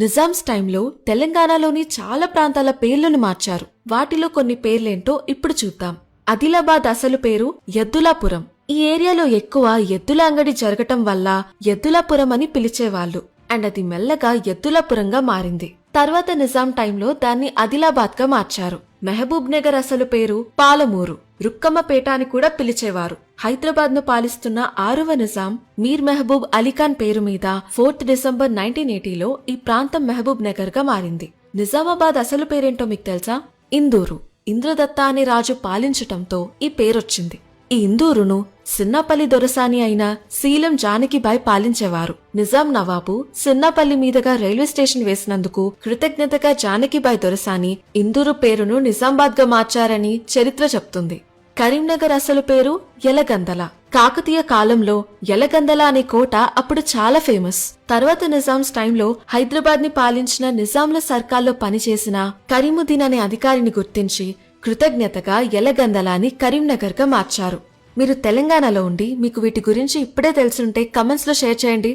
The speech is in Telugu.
నిజామ్స్ టైంలో తెలంగాణలోని చాలా ప్రాంతాల పేర్లను మార్చారు. వాటిలో కొన్ని పేర్లేంటో ఇప్పుడు చూద్దాం. ఆదిలాబాద్ అసలు పేరు ఎద్దులాపురం. ఈ ఏరియాలో ఎక్కువ ఎద్దుల అంగడి జరగటం వల్ల ఎద్దులాపురం అని పిలిచేవాళ్లు. అండ్ అది మెల్లగా ఎద్దులాపురంగా మారింది. తర్వాత నిజాం టైంలో దాన్ని ఆదిలాబాద్ గా మార్చారు. మహబూబ్ నగర్ అసలు పేరు పాలమూరు, రుక్కమ్మపేట అని కూడా పిలిచేవారు. హైదరాబాద్ ను పాలిస్తున్న 6వ నిజాం మీర్ మహబూబ్ అలీఖాన్ పేరు మీద 4th డిసెంబర్ 1980లో ఈ ప్రాంతం మహబూబ్ నగర్ గా మారింది. నిజామాబాద్ అసలు పేరేంటో మీకు తెలుసా? ఇందూరు. ఇంద్రదత్త అనే రాజు పాలించటంతో ఈ పేరొచ్చింది. ఈ ఇందూరును సిన్నాపల్లి దొరసాని అయిన సీలం జానకిబాయ్ పాలించేవారు. నిజాం నవాబు సిన్నాపల్లి మీదుగా రైల్వే స్టేషన్ వేసినందుకు కృతజ్ఞతగా జానకిబాయ్ దొరసాని ఇందూరు పేరును నిజామాబాద్ గా మార్చారని చరిత్ర చెప్తుంది. కరీంనగర్ అసలు పేరు యలగందల. కాకతీయ కాలంలో యలగందల అనే కోట అప్పుడు చాలా ఫేమస్. తర్వాత నిజామ్స్ టైంలో హైదరాబాద్ ని పాలించిన నిజాంల సర్కార్లో పనిచేసిన కరీముద్దీన్ అనే అధికారిని గుర్తించి కృతజ్ఞతగా యలగందల అని కరీంనగర్ గా మార్చారు. మీరు తెలంగాణలో ఉండి మీకు వీటి గురించి ఇప్పుడే తెలుసుంటే కమెంట్స్ లో షేర్ చేయండి.